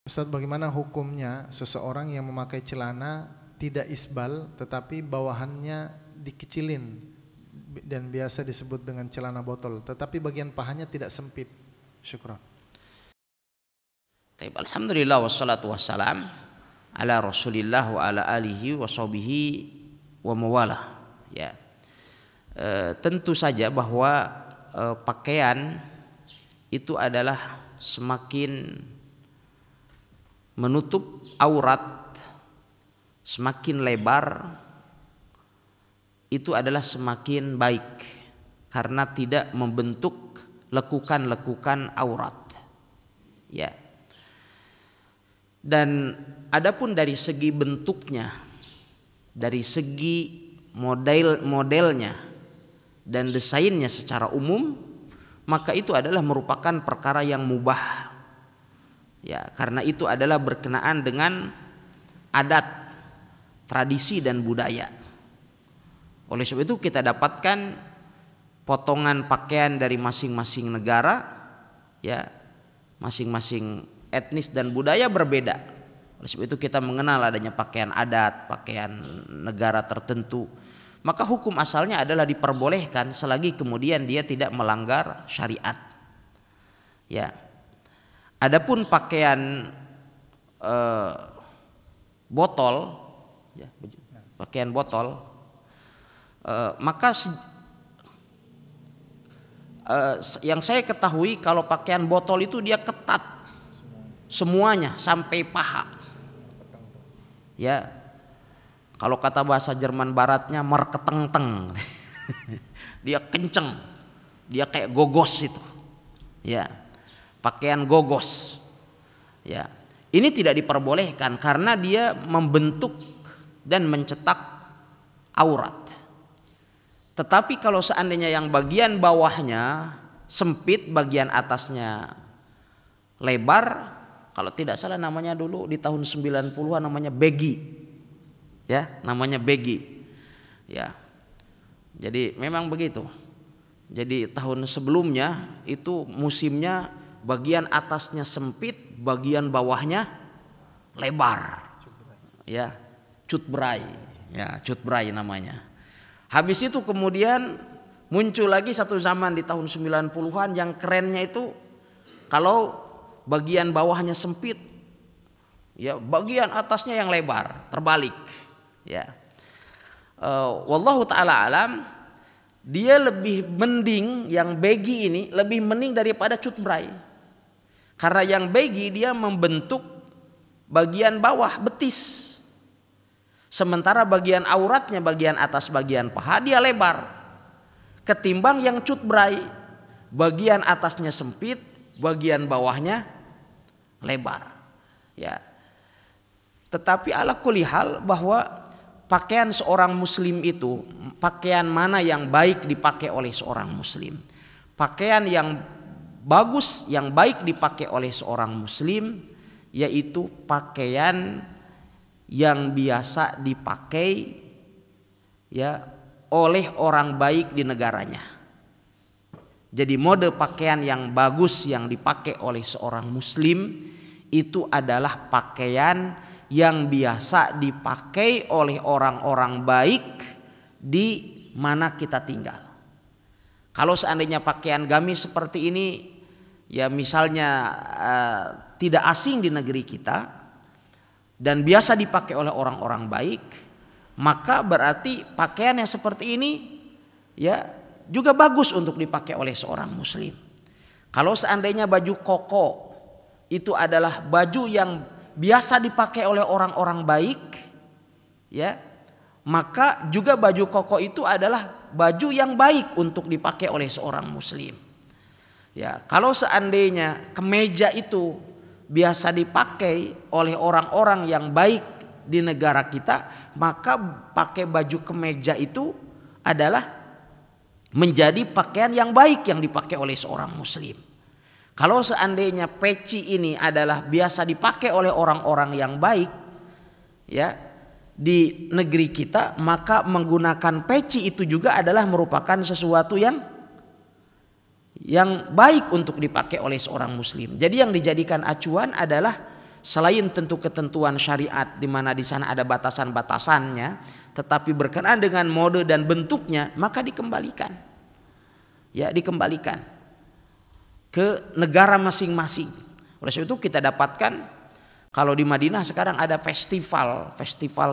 Ustadz, bagaimana hukumnya seseorang yang memakai celana tidak isbal tetapi bawahannya dikecilin dan biasa disebut dengan celana botol, tetapi bagian pahanya tidak sempit? Syukran. Alhamdulillah wassalatu wassalam ala Rasulillah wa ala alihi wa sahbihi wa mawalah. Ya. Tentu saja bahwa pakaian itu adalah semakin menutup aurat, semakin lebar, itu adalah semakin baik karena tidak membentuk lekukan-lekukan aurat. Ya. Dan adapun dari segi bentuknya, dari segi modelnya dan desainnya secara umum, maka itu adalah merupakan perkara yang mubah. Ya, karena itu adalah berkenaan dengan adat, tradisi dan budaya. Oleh sebab itu kita dapatkan potongan pakaian dari masing-masing negara, ya, masing-masing etnis dan budaya berbeda. Oleh sebab itu kita mengenal adanya pakaian adat, pakaian negara tertentu. Maka hukum asalnya adalah diperbolehkan selagi kemudian dia tidak melanggar syariat. Ya. Adapun pakaian botol, ya, pakaian botol, maka yang saya ketahui kalau pakaian botol itu dia ketat semuanya sampai paha. Ya, kalau kata bahasa Jerman Baratnya merketeng-teng, dia kenceng, dia kayak gogos itu. Ya. Pakaian gogos, ya, ini tidak diperbolehkan karena dia membentuk dan mencetak aurat. Tetapi kalau seandainya yang bagian bawahnya sempit, bagian atasnya lebar, kalau tidak salah namanya dulu di tahun 90-an namanya baggy, ya, namanya baggy, ya. Jadi memang begitu. Jadi tahun sebelumnya itu musimnya bagian atasnya sempit, bagian bawahnya lebar. Ya, cutbray. Ya, cutbray namanya. Habis itu kemudian muncul lagi satu zaman di tahun 90-an yang kerennya itu kalau bagian bawahnya sempit, ya, bagian atasnya yang lebar, terbalik. Ya. Wallahu taala alam, dia lebih mending yang baggy ini lebih mending daripada cutbray. Karena yang baggy dia membentuk bagian bawah betis. Sementara bagian auratnya, bagian atas, bagian paha dia lebar. Ketimbang yang cutbray, bagian atasnya sempit, bagian bawahnya lebar. Ya. Tetapi ala kulli hal bahwa pakaian seorang muslim itu, pakaian mana yang baik dipakai oleh seorang muslim? Pakaian yang bagus, yang baik dipakai oleh seorang muslim yaitu pakaian yang biasa dipakai, ya, oleh orang baik di negaranya. Jadi mode pakaian yang bagus yang dipakai oleh seorang muslim itu adalah pakaian yang biasa dipakai oleh orang-orang baik di mana kita tinggal. Kalau seandainya pakaian gamis seperti ini, ya misalnya tidak asing di negeri kita dan biasa dipakai oleh orang-orang baik, maka berarti pakaian yang seperti ini, ya, juga bagus untuk dipakai oleh seorang muslim. Kalau seandainya baju koko itu adalah baju yang biasa dipakai oleh orang-orang baik, ya, maka juga baju koko itu adalah baju yang baik untuk dipakai oleh seorang muslim. Ya, kalau seandainya kemeja itu biasa dipakai oleh orang-orang yang baik di negara kita, maka pakai baju kemeja itu adalah menjadi pakaian yang baik yang dipakai oleh seorang muslim. Kalau seandainya peci ini adalah biasa dipakai oleh orang-orang yang baik, ya, di negeri kita, maka menggunakan peci itu juga adalah merupakan sesuatu yang baik untuk dipakai oleh seorang muslim. Jadi yang dijadikan acuan adalah selain tentu ketentuan syariat di mana di sana ada batasan-batasannya, tetapi berkenaan dengan mode dan bentuknya, maka dikembalikan. Ya, dikembalikan ke negara masing-masing. Oleh sebab itu kita dapatkan kalau di Madinah sekarang ada festival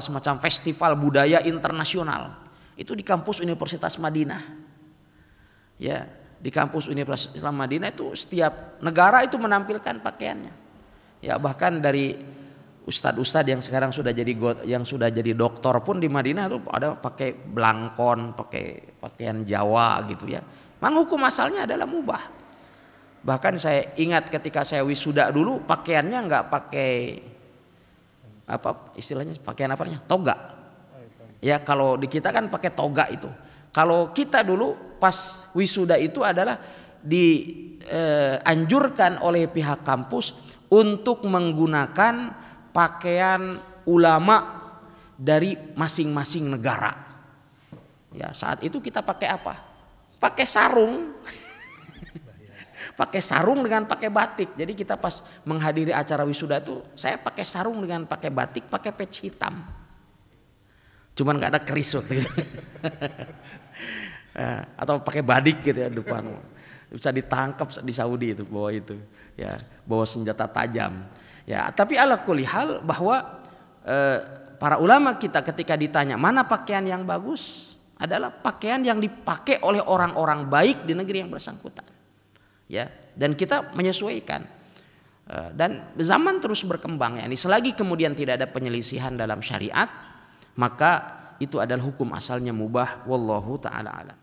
semacam festival budaya internasional. Itu di kampus Universitas Madinah. Ya, di kampus Universitas Islam Madinah itu setiap negara itu menampilkan pakaiannya. Ya, bahkan dari ustadz-ustadz yang sekarang sudah jadi doktor pun di Madinah itu ada pakai blangkon, pakai pakaian Jawa gitu ya. Memang hukum asalnya adalah mubah. Bahkan saya ingat ketika saya wisuda dulu pakaiannya nggak pakai apa istilahnya, pakaian apanya, toga. Ya, kalau di kita kan pakai toga itu. Kalau kita dulu pas wisuda itu adalah dianjurkan oleh pihak kampus untuk menggunakan pakaian ulama dari masing-masing negara. Ya, saat itu kita pakai apa? Pakai sarung. Pakai sarung dengan pakai batik. Jadi kita pas menghadiri acara wisuda itu saya pakai sarung dengan pakai batik, pakai peci hitam. Cuman nggak ada keris waktu itu. Atau pakai badik gitu ya depan. Bisa ditangkap di Saudi itu bawa itu. Ya, bawa senjata tajam. Ya, tapi ala kulli hal bahwa para ulama kita ketika ditanya mana pakaian yang bagus, adalah pakaian yang dipakai oleh orang-orang baik di negeri yang bersangkutan. Ya, dan kita menyesuaikan. Dan zaman terus berkembang, ya. Selagi kemudian tidak ada penyelisihan dalam syariat, maka itu adalah hukum asalnya mubah. Wallahu taala alam.